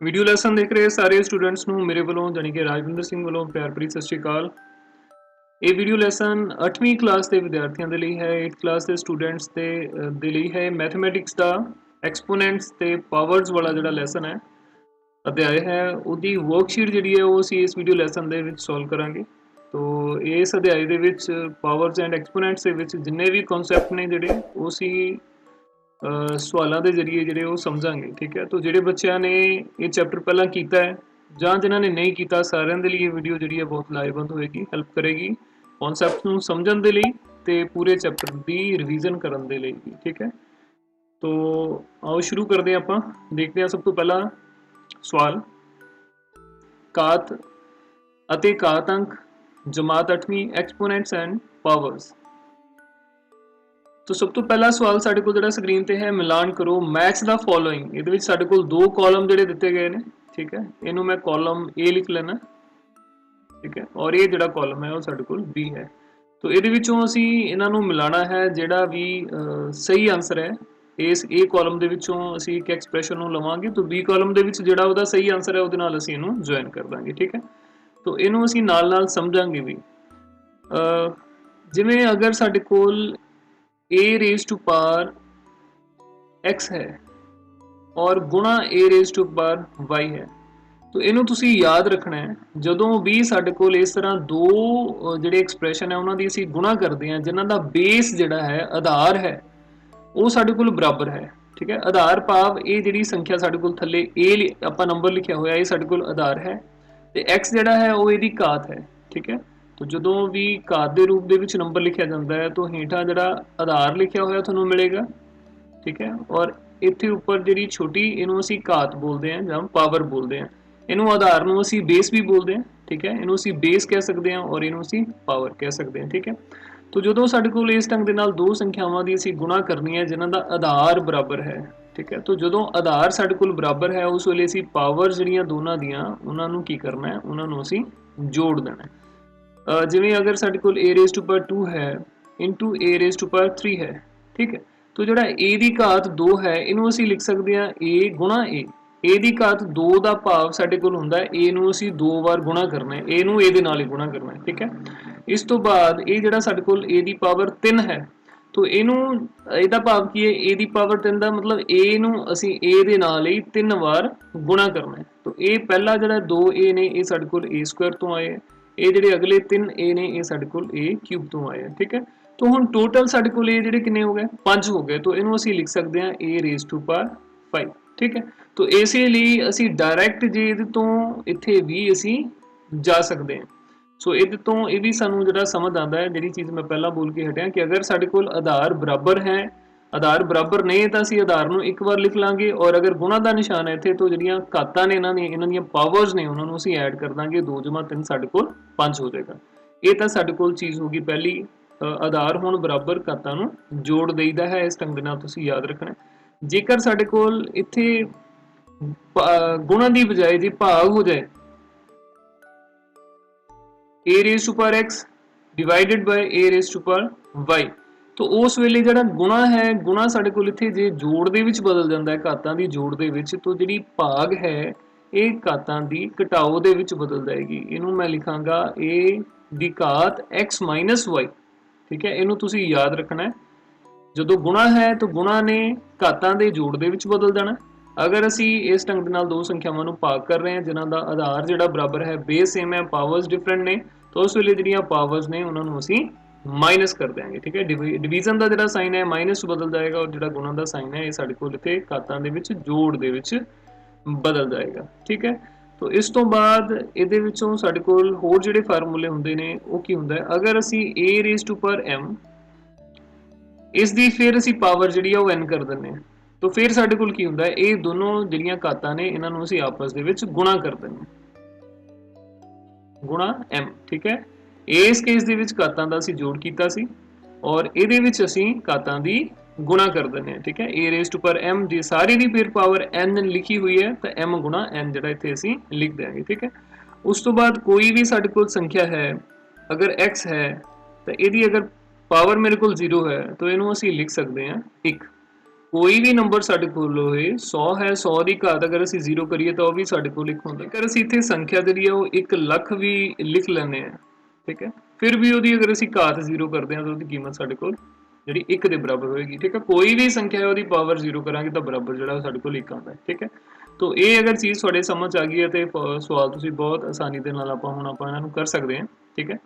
Video lesson ਦੇਖ ਰਹੇ ਸਾਰੇ ਸਟੂਡੈਂਟਸ ਨੂੰ ਮੇਰੇ ਵੱਲੋਂ ਜਾਨੀ ਕਿ ਰਾਜਵਿੰਦਰ ਸਿੰਘ ਵੱਲੋਂ ਪਿਆਰ ਭਰੀ ਸਤਿ ਸ਼੍ਰੀ ਅਕਾਲ। ਇਹ ਵੀਡੀਓ ਲੈਸਨ 8ਵੀਂ ਕਲਾਸ ਦੇ ਵਿਦਿਆਰਥੀਆਂ ਦੇ ਲਈ ਹੈ। 8th ਕਲਾਸ ਦੇ ਸਟੂਡੈਂਟਸ ਦੇ ਲਈ ਹੈ। ਮੈਥਮੈਟਿਕਸ ਦਾ ਐਕਸਪੋਨੈਂਟਸ ਤੇ ਪਾਵਰਸ ਵਾਲਾ ਜਿਹੜਾ ਲੈਸਨ ਹੈ ਅਧਿਆਇ ਹੈ ਉਹਦੀ ਵਰਕਸ਼ੀਟ ਜਿਹੜੀ ਹੈ ਉਹ ਅਸੀਂ ਇਸ ਵੀਡੀਓ ਲੈਸਨ ਦੇ ਵਿੱਚ ਸੋਲਵ ਕਰਾਂਗੇ। ਤੋ ਇਸ ਅਧਿਆਇ ਦੇ ਵਿੱਚ ਪਾਵਰਸ ਐਂਡ ਐਕਸਪੋਨੈਂਟਸ ਦੇ ਵਿੱਚ ਜਿੰਨੇ ਵੀ ਕਨਸੈਪਟ ਨੇ ਜਿਹੜੇ ਉਹ ਅਸੀਂ ਸਵਾਲਾਂ ਦੇ ਜ਼ਰੀਏ ਜਿਹੜੇ ਉਹ ਸਮਝਾਂਗੇ। ਠੀਕ ਹੈ, तो ਜਿਹੜੇ ਬੱਚਿਆਂ ਨੇ ਇਹ ਚੈਪਟਰ ਪਹਿਲਾਂ ਕੀਤਾ ਹੈ ਜਾਂ ਜਿਨ੍ਹਾਂ ਨੇ ਨਹੀਂ ਕੀਤਾ ਸਾਰਿਆਂ ਦੇ ਲਈ ਇਹ ਵੀਡੀਓ ਜਿਹੜੀ ਹੈ ਬਹੁਤ ਲਾਹੇਵੰਦ ਹੋਏਗੀ, ਹੈਲਪ ਕਰੇਗੀ ਕਨਸੈਪਟ ਨੂੰ ਸਮਝਣ ਦੇ ਲਈ ਤੇ ਪੂਰੇ ਚੈਪਟਰ ਦੀ ਰਿਵੀਜ਼ਨ ਕਰਨ ਦੇ ਲਈ ਵੀ। ਠੀਕ ਹੈ, तो आओ शुरू करते हैं। ਆਪਾਂ देखते हैं सब तो पहला सवाल कात ਅਤੇ कात अंक जमात 8वीं एक्सपोनेंट्स एंड पावर्स। तो सब तो पहला सवाल साडे कोल जिहड़ा स्क्रीन ते है मिलान करो मैच द फॉलोइंग। इहदे विच साडे कोल दो कॉलम जिहड़े दिते गए ने। ठीक है, इहनू मैं कॉलम ए लिख लेना। ठीक है, और ये जिहड़ा कॉलम है वो साडे कोल बी है। तो इहदे विचों असीं इन्हां नू मिलाना है। जिहड़ा भी सही आंसर है इस ए कॉलम दे विचों असीं एक एक्सप्रैशन नू लवांगे, तो बी कॉलम दे विच जिहड़ा उहदा सही आंसर है उहदे नाल असीं इहनू ज्वाइन कर दांगे। ठीक है, तो इहनू असीं नाल नाल समझांगे भी। जिवें अगर साडे कोल a raise to power x है और गुणा a raise to power y है, तो इनू तुसी याद रखना है जदों भी साडे कोल इस तरह दो जिहड़े एक्सप्रैशन है उन्हां दी असीं गुणा करदे हां जिन्हां दा बेस जिहड़ा है आधार है वो साडे कोल बराबर है। ठीक है, आधार भाव ये जिहड़ी संख्या साडे कोल थल्ले a आपां नंबर लिखिया होया ये साडे कोल आधार है ते x जिहड़ा है वो इहदी घात है। ठीक है, तो जो भी घात के रूप के नंबर लिखा जाता है तो हेठा जो आधार लिखा हुआ थोड़ा मिलेगा। ठीक है, और इतने उपर जी छोटी इनू असी घात बोलते हैं या पावर बोलते हैं। इनू आधार नू असी बेस भी बोलते हैं। ठीक है, इनू असी बेस कह सकते हैं और इनू असी पावर कह सकते हैं। ठीक है, तो जो साडे कोल इस ढंग दे नाल दो संख्यावां दी असी गुणा करनी है जिन्हां दा आधार बराबर है। ठीक है, तो जो आधार साडे कोल बराबर है उस वेले असी पावर जिहड़ियां दोनां दियां उन्हां नू की करना है, उन्हां नू असी जोड़ देना है। जिवें अगर साडे कोल a रेज़ टू पावर 2 है into a raise to power 3 है। ठीक है, तो जिहड़ा a दी घात 2 है इनू असीं लिख सकते हैं a गुणा a दी घात 2 का भाव साडे कोल हुंदा है a नू असीं 2 बार गुणा करना है, a नू a दे नाल ही गुणा करना है। ठीक है, इस तो बाद ये जिहड़ा साडे कोल a दी पावर 3 है तो इनू इहदा भाव की है a दी पावर 3 का मतलब a नू असीं a दे नाल ही 3 बार गुणा करना है। तो ये पहला जिहड़ा 2a ने ये साडे कोल a स्क्वायर तो आए, ये जिहड़े अगले 3 ए ने ये साडे कोल a क्यूब तो आए। ठीक है, तो हुण टोटल साडे कोल ए जिहड़े किन्ने हो गए 5 हो गए, तो इनू असीं लिख सकते हैं a रेज़ टू पावर 5। ठीक है, तो इसे लिए असीं डायरैक्ट जे इहदे तो इत्थे भी असीं जा सकते हैं। सो इहदे तो ये भी सानू जिहड़ा समझ आंदा है जिहड़ी चीज़ मैं पहला बोल के हटिया कि अगर साडे कोल आधार बराबर है, आधार बराबर नहीं तो असीं आधार नू एक बार लिख लांगे और अगर गुणा का निशान है इत्थे तो जिहड़ियां घातां ने इन्हां दीयां पावर्स ने उन्हां नू असीं ऐड कर दांगे, 2 जमा 3 साडे कोल 5 हो जाएगा। ये तो साडे कोल चीज़ होगी पहली। आधार होण बराबर घातां नू जोड़ देईदा है, इस ढंग दे नाल तुसीं याद रखना है। जेकर साडे कोल इत्थे गुणा दी बजाय जे भाग हो जाए a raise to power x divided by a raise to power y, तो उस वेले जिहड़ा गुणा है गुणा साडे कोल इत्थे जे जोड़ दे विच बदल जांदा है घातां दी जोड़ दे विच, तो जिहड़ी भाग है ये घातां दी घटाओ दे विच बदल जाएगी। इनू मैं लिखांगा a दी घात x माइनस y। ठीक है, इनू तुसीं याद रखना है जदों गुणा है तो गुणा ने घातां दे जोड़ दे विच बदल जाना। अगर असी इस ढंग दे नाल दो संख्यावां नू भाग कर रहे हैं जिन्हां दा आधार जिहड़ा बराबर है बेस सेम है पावर्स डिफरेंट ने, तो उस वेले जिहड़ियां पावर्स ने उन्हां नू असी माइनस कर देंगे। ठीक है, डिवीजन का जिहड़ा साइन है माइनस बदल जाएगा और जिहड़ा गुणा का साइन है ये साडे कोल इत्थे घातां दे विच जोड़ दे विच बदल जाएगा। ठीक है, तो इस तो बाद इहदे विचों साडे कोल होर जिहड़े फार्मूले हुंदे ने वो की हुंदा है, अगर असी a raise to power m इस दी फिर असी पावर जिहड़ी है वो n कर दिंदे हां, तो फिर साडे कोल की हुंदा है ये दोनों जिहड़ियां घातां ने इन्हां नू असी आपस दे विच गुणा कर दिंदे हां, गुणा m। ठीक है, इस केस दे विच घातां दा असी जोड़ कीता सी और इहदे विच असी घातां दी गुणा कर दिंदे हां। ठीक है, a raise to power m जे सारी दी फिर पावर n लिखी हुई है तो m गुणा n जिहड़ा इत्थे असी लिख देंगे। ठीक है, उस तो बाद कोई भी साडे कोल संख्या है अगर x है तो इहदी अगर पावर मेरे को 0 है तो इनू असी लिख सकते हैं 1। कोई भी नंबर साडे कोल होए 100 है 100 की घात अगर असीं 0 करिए तो भी साडे कोल 1 हुंदा। अगर असीं इत्थे संख्या जिहड़ी है वो 1 ਲੱਖ भी लिख लैंदे हैं, ठीक है, फिर भी ਉਹਦੀ अगर असीं घात 0 करते हैं तो ਉਹਦੀ कीमत साडे कोल ਜਿਹੜੀ 1 ਦੇ बराबर होएगी, ठीक है। कोई भी संख्या है ਉਹਦੀ पावर 0 करांगे तो बराबर ਜਿਹੜਾ साडे कोल 1 आंदा है, ठीक है। तो ये अगर चीज़ ਤੁਹਾਡੇ समझ आ गई है तो सवाल ਤੁਸੀਂ बहुत आसानी ਦੇ ਨਾਲ ਆਪਾਂ ਹੁਣ ਆਪਾਂ ਇਹਨਾਂ ਨੂੰ ਕਰ ਸਕਦੇ ਹਾਂ, ठीक है।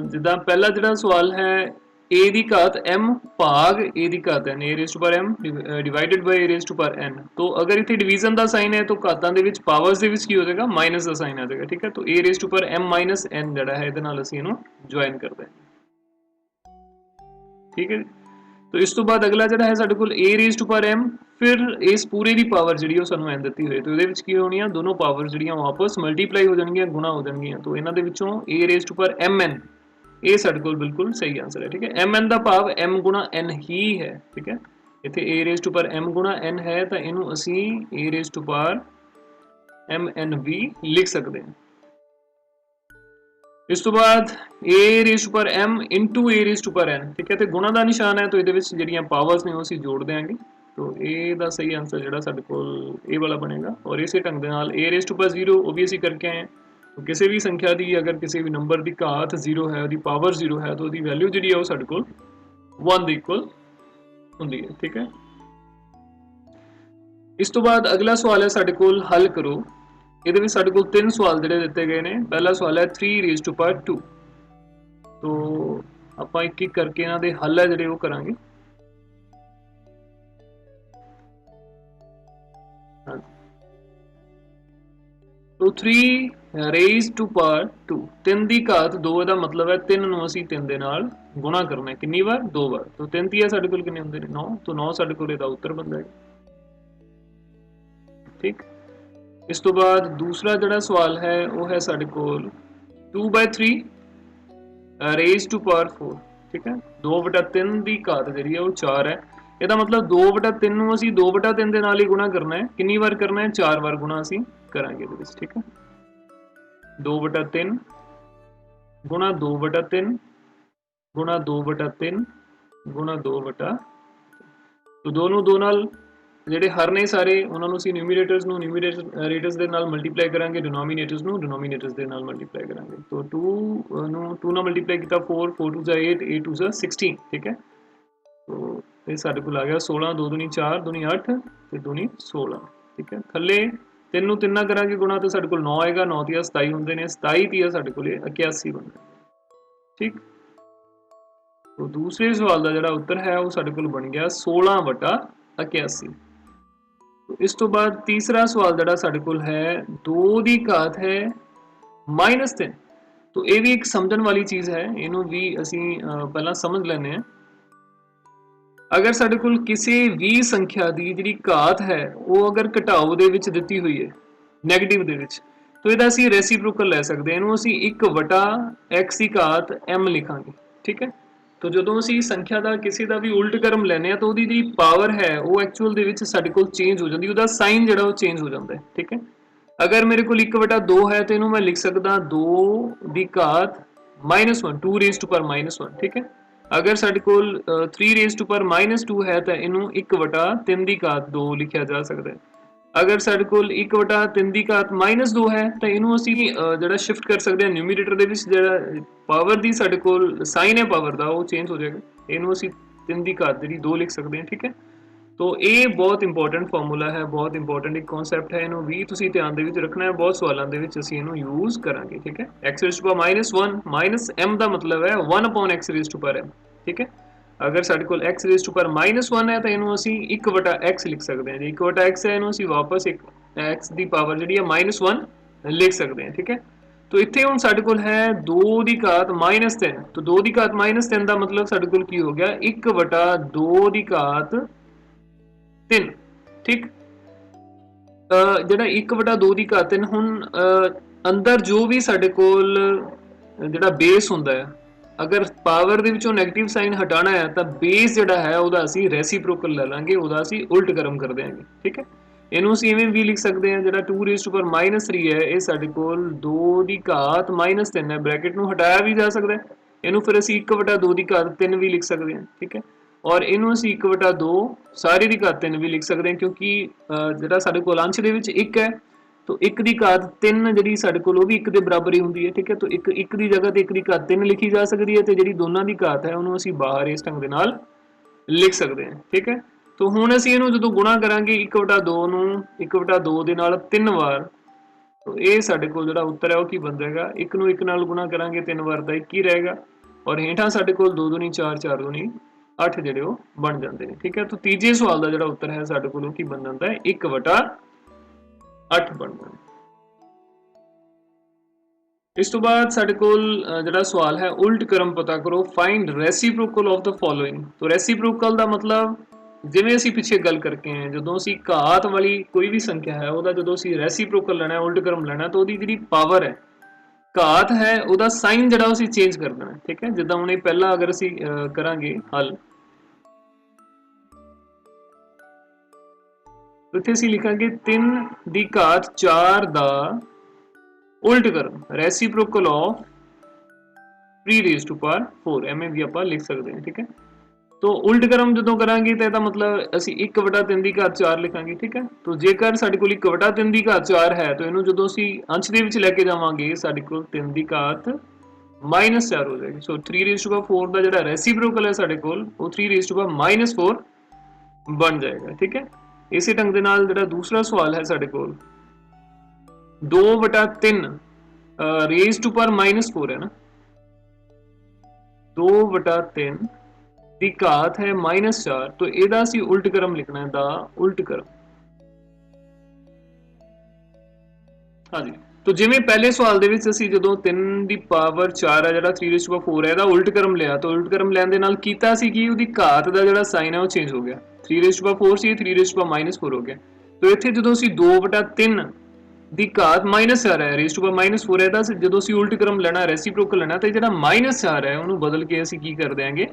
ਜਿੱਦਾਂ ਪਹਿਲਾ ਜਿਹੜਾ ਸਵਾਲ ਹੈ a ਦੀ घात m भाग a ਦੀ घात n, a raised to power m divided by a raised to power n। तो अगर इतने डिवीजन का साइन है तो घातां दे विच पावर्स दे विच की हो जाएगा माइनस का साइन आ जाएगा, ठीक है। तो a raised to power m minus n जिहड़ा है इहदे नाल असीं इहनूं ज्वाइन करते हैं, ठीक है। तो इस तो बाद अगला जिहड़ा है साडे कोल a raised to power m, फिर इस पूरे की पावर जिहड़ी ओह सानूं n दित्ती होई तो इहदे विच की होनी है दोनों पावर जिहड़ियां आपस मल्टीप्लाई हो जाणगीਆਂ गुणा हो जाणगीਆਂ। तो इन्हां दे विचों a raised to power mn ये साडे कोल बिल्कुल सही आंसर है, ठीक है। एम एन का भाव m गुणा n ही है, ठीक है। इत्थे a raise to power m गुणा n है तो इनू असी a raise to power m n भी लिख सकते हैं। इस तो बाद a raise to power m into a raise to power n, ठीक है। तो गुणा का निशान है तो ये जिहड़ियां पावर्स ने असी जोड़ देंगे तो a दा सही आंसर जिहड़ा साडे कोल a वाला बनेगा। और इसे ढंग दे नाल a रेज़ टू पावर 0 वो भी असी करके आए हैं। तो किसी भी संख्या की अगर किसी भी नंबर की घात 0 है उसकी पावर 0 है तो उसकी वैल्यू जी है वो साडे कोल 1 के इक्वल होंदी है, ठीक है। इस तो बाद अगला सवाल है साडे कोल हल करो। ये भी साडे कोल 3 सवाल जिहड़े दिते गए हैं। पहला सवाल है 3 रेज़ टू पावर 2। तो आपां एक एक करके इन्हां दे हल है जिहड़े वो करांगे। तो 3 रेज़ टू पावर 2, 3 की घात 2 का मतलब है 3 नूं असीं 3 दे नाल गुणा करना है, कितनी बार 2 बार। तो 3 तीया साडे कोल कितने हुंदे ने 9, तो 9 साडे कोल इहदा उत्तर बनदा है, ठीक। इस तो बाद दूसरा जिहड़ा सवाल है वो है साडे कोल 2/3 रेज़ टू पावर 4, ठीक है। 2/3 की घात जिहड़ी है वो 4 है। ਇਹਦਾ मतलब 2/3 ਨੂੰ ਅਸੀਂ 2/3 ਦੇ ਨਾਲ ਹੀ ਗੁਣਾ ਕਰਨਾ ਹੈ। ਕਿੰਨੀ ਵਾਰ ਕਰਨਾ ਹੈ 4 ਵਾਰ ਗੁਣਾ ਅਸੀਂ ਕਰਾਂਗੇ ਇਹਦੇ ਵਿੱਚ, ਠੀਕ ਹੈ। 2/3 गुणा 2/3 गुणा 2/3 गुणा 2/, तो दोनों दो नाल ਜਿਹੜੇ ਹਰ ਨੇ ਸਾਰੇ ਉਹਨਾਂ ਨੂੰ ਅਸੀਂ ਨਿਊਮਰੇਟਰਸ ਨੂੰ ਨਿਊਮਰੇਟਰਸ ਦੇ ਨਾਲ ਮਲਟੀਪਲਾਈ ਕਰਾਂਗੇ, ਡਿਨੋਮੀਨੇਟਰਸ ਨੂੰ ਡਿਨੋਮੀਨੇਟਰਸ ਦੇ ਨਾਲ ਮਲਟੀਪਲਾਈ ਕਰਾਂਗੇ। तो 2 ਨੂੰ 2 ਨਾਲ ਮਲਟੀਪਲਾਈ ਕੀਤਾ 4, 4 2 8, 8 2 16, ठीक है। तो ये साडे कोल आ गया 16, 2 दूनी 4, दूनी 8 ते दूनी 16, ठीक है। थल्ले 3 ਨੂੰ 3 ਨਾਲ ਕਰਾਂਗੇ ਗੁਣਾ तो साडे कोल 9 आएगा, 9 तीया 27 ਹੁੰਦੇ ਨੇ, 27 तीया साडे कोल 81 बनदा, ठीक। तो दूसरे सवाल का जिहड़ा उत्तर है वो साडे कोल बन गया 16/81। तो इस तो बाद तीसरा सवाल जिहड़ा साडे कोल है 2 की घात है -3। तो ये भी एक समझण वाली चीज़ है, इनू भी असीं पहला समझ लैंदे हैं। अगर साडे कोल किसी भी संख्या की जिहड़ी घात है वो अगर घटाओ दे विच दित्ती हुई है, नैगेटिव दे विच, तो इहदा असीं रेसिप्रोकल लै सकदे हैं। इहनूं असीं 1/x की घात m लिखांगे, ठीक है। तो जदों असीं संख्या का किसी का भी उल्ट क्रम लैने तो उहदी जिहड़ी पावर है वो एक्चुअल दे विच साडे कोल चेंज हो जाती है, उहदा साइन जिहड़ा वो चेंज हो जाता है, ठीक है। अगर मेरे कोल 1/2 है तो इहनूं मैं लिख सकदा 2 की घात -1, 2 रेज़ टू पावर -1, ठीक है। अगर साडे कोल 3 रेज़ टू पावर -2 है तो इनू 1/3 की घात 2 लिखा जा सकता है। अगर साडे कोल 1/3 की घात -2 है तो इनू असीं जिहड़ा शिफ्ट कर सकते हैं न्यूमरेटर दे विच, जिहड़ा पावर दी साडे कोल साइन है पावर दा वो चेंज हो जाएगा। इनू असीं 3 की घात जिहड़ी 2 लिख सकते हैं, ठीक है। तो ये बहुत इंपॉर्टेंट फॉर्मूला है, बहुत इंपॉर्टेंट एक कॉन्सैप्ट है, इनू भी तुसीं ध्यान दे विच रखना है, बहुत सवालों दे विच असीं इनू यूज़ करांगे, ठीक है। x raise to power -1 minus m का मतलब है 1/x rays to power m, ठीक है। अगर साडे कोल x रेज़ टू पावर -1 है तो इनू असीं 1/x लिख सकते हैं। 1/x है इनू असीं वापस एक x की पावर जिहड़ी है -1 लिख सकते हैं, ठीक है। तो इत्थे हुण साडे कोल है 2 की घात -3, तो 2 की घात -3 का मतलब साडे कोल की हो गया 1/2 की घात 3, ठीक। जिहड़ा 1/2 की घात 3 हुण अंदर जो भी साडे कोल जिहड़ा बेस हुंदा है, अगर पावर दे विचों नैगेटिव साइन हटाना है तो बेस जिहड़ा है उहदा असीं रेसिप्रोकल ले लांगे, उहदा असीं उल्ट क्रम कर देंगे, ठीक है। इनू असीं इवें भी लिख सकते हैं, जिहड़ा 2 रेज़ टू पावर -3 है ये साडे कोल 2 की घात -3 है, ब्रैकेट नूं हटाया भी जा सकता है। इनू फिर असीं 1/2 की घात 3 भी लिख सकते हैं, ठीक है। और इनू ਅਸੀਂ 1/2 सारी दी घात 3 भी लिख सकते हैं क्योंकि ਜਿਹੜਾ ਸਾਡੇ ਕੋਲ अंश ਦੇ ਵਿੱਚ 1 है तो 1 ਦੀ ਘਾਤ 3 ਜਿਹੜੀ ਸਾਡੇ ਕੋਲ ਉਹ ਵੀ 1 ਦੇ ਬਰਾਬਰ ਹੀ ਹੁੰਦੀ ਹੈ ਠੀਕ ਹੈ। तो 1 ਦੀ ਜਗ੍ਹਾ ਤੇ 1 ਦੀ ਘਾਤ 3 ਲਿਖੀ ਜਾ ਸਕਦੀ ਹੈ ਤੇ ਜਿਹੜੀ ਦੋਨਾਂ ਦੀ ਘਾਤ ਹੈ ਉਹਨੂੰ ਅਸੀਂ ਬਾਹਰ ਇਸ ਢੰਗ ਦੇ ਨਾਲ ਲਿਖ ਸਕਦੇ ਹਾਂ ਠੀਕ ਹੈ। तो ਹੁਣ ਅਸੀਂ ਇਹਨੂੰ ਜਦੋਂ ਗੁਣਾ ਕਰਾਂਗੇ 1/2 ਨੂੰ 1/2 ਦੇ ਨਾਲ 3 ਵਾਰ तो ਇਹ ਸਾਡੇ ਕੋਲ ਜਿਹੜਾ ਉੱਤਰ ਹੈ ਉਹ ਕੀ ਬਣ ਜਾਏਗਾ 1 ਨੂੰ 1 ਨਾਲ ਗੁਣਾ ਕਰਾਂਗੇ 3 ਵਾਰ ਤਾਂ 1 ਹੀ ਰਹੇਗਾ और ਹੇਠਾਂ ਸਾਡੇ ਕੋਲ 2 दूनी 4 4 दूनी 8 ਜਿਹੜੇ ਉਹ ਬਣ ਜਾਂਦੇ ਨੇ ਠੀਕ ਹੈ। तो ਤੀਜੇ ਸਵਾਲ ਦਾ ਜਿਹੜਾ ਉੱਤਰ ਹੈ ਸਾਡੇ ਕੋਲ ਉਹ ਕੀ ਬਣ ਜਾਂਦਾ ਹੈ 1/8 ਬਣ ਜਾਂਦਾ। ਇਸ ਤੋਂ ਬਾਅਦ ਸਾਡੇ ਕੋਲ ਜਿਹੜਾ ਸਵਾਲ ਹੈ ਉਲਟ ਕਰਮ ਪਤਾ ਕਰੋ find reciprocal of the following. तो ਰੈਸੀਪ੍ਰੋਕਲ ਦਾ ਮਤਲਬ ਜਿਵੇਂ ਅਸੀਂ ਪਿੱਛੇ ਗੱਲ ਕਰਕੇ ਆਏ ਜਦੋਂ ਅਸੀਂ ਘਾਤ ਵਾਲੀ ਕੋਈ ਵੀ ਸੰਖਿਆ ਹੈ ਉਹਦਾ ਜਦੋਂ ਅਸੀਂ ਰੈਸੀਪ੍ਰੋਕਲ ਲੈਣਾ ਉਲਟ ਕਰਮ ਲੈਣਾ ਤਾਂ ਉਹਦੀ ਜਿਹੜੀ ਪਾਵਰ ਹੈ ਘਾਤ ਹੈ ਉਹਦਾ ਸਾਈਨ ਜਿਹੜਾ ਅਸੀਂ ਚੇਂਜ ਕਰ ਦੇਣਾ ਠੀਕ ਹੈ। ਜਿੱਦਾਂ ਹੁਣ ਇਹ ਪਹਿਲਾਂ ਅਗਰ ਅਸੀਂ ਕਰਾਂਗੇ ਹੱਲ ਇੱਥੇ ਅਸੀਂ ਲਿਖਾਂਗੇ 3 ਦੀ ਘਾਤ 4 ਦਾ ਉਲਟ ਕਰਮ reciprocal of 3 raised to power 4 ਐਵੇਂ ਵੀ ਆਪਾਂ ਲਿਖ ਸਕਦੇ ਹਾਂ ਠੀਕ ਹੈ। तो उल्ट क्रम जो करांगे तो ਇਹਦਾ मतलब ਅਸੀਂ 1/3 ਦੀ ਘਾਤ 4 ਲਿਖਾਂਗੇ ਠੀਕ ਹੈ। तो ਜੇਕਰ ਸਾਡੇ ਕੋਲ 1/3 ਦੀ ਘਾਤ 4 ਹੈ ਤਾਂ ਇਹਨੂੰ ਜਦੋਂ ਅਸੀਂ ਅੰਸ਼ ਦੇ ਵਿੱਚ ਲੈ ਕੇ ਜਾਵਾਂਗੇ ਸਾਡੇ ਕੋਲ 3 ਦੀ ਘਾਤ -4 ਹੋ ਜਾਏਗੀ। ਸੋ 3 raised to power 4 ਦਾ ਜਿਹੜਾ ਰੈਸੀਪ੍ਰੋਕਲ ਹੈ ਸਾਡੇ ਕੋਲ ਉਹ 3 raised to power -4 ਬਣ ਜਾਏਗਾ ਠੀਕ ਹੈ। ਇਸੇ ਢੰਗ ਦੇ ਨਾਲ ਜਿਹੜਾ ਦੂਸਰਾ ਸਵਾਲ ਹੈ ਸਾਡੇ ਕੋਲ 2/3 raised to power -4 ਹੈ ਨਾ 2/3 ਦੀ ਘਾਤ ਹੈ -4 तो ਇਹਦਾ ਅਸੀਂ ਉਲਟ ਕਰਮ ਲਿਖਣਾ ਹੈ ਦਾ ਉਲਟ ਕਰਮ। ਹਾਂਜੀ तो ਜਿਵੇਂ ਪਹਿਲੇ ਸਵਾਲ ਦੇ ਵਿੱਚ ਅਸੀਂ ਜਦੋਂ 3 ਦੀ ਪਾਵਰ 4 ਹੈ ਜਿਹੜਾ 3 raised to power 4 ਹੈ ਇਹਦਾ ਉਲਟ ਕਰਮ ਲਿਆ ਤਾਂ ਉਲਟ ਕਰਮ ਲੈਣ ਦੇ ਨਾਲ ਕੀਤਾ ਸੀ ਕਿ ਉਹਦੀ ਘਾਤ ਦਾ ਜਿਹੜਾ ਸਾਈਨ ਹੈ ਉਹ ਚੇਂਜ ਹੋ ਗਿਆ 3 raised to power 4 C 3 raised to power -4 ਹੋ ਗਿਆ। तो ਇੱਥੇ ਜਦੋਂ ਅਸੀਂ 2/3 ਦੀ ਘਾਤ -4 ਹੈ raised to power -4 ਹੈ ਤਾਂ ਜਦੋਂ ਅਸੀਂ ਉਲਟ ਕਰਮ ਲੈਣਾ ਰੈਸੀਪ੍ਰੋਕਲ ਲੈਣਾ ਤੇ ਜਿਹੜਾ -4 ਹੈ ਉਹਨੂੰ ਬਦਲ ਕੇ ਅਸੀਂ ਕੀ ਕਰ ਦਿਆਂਗੇ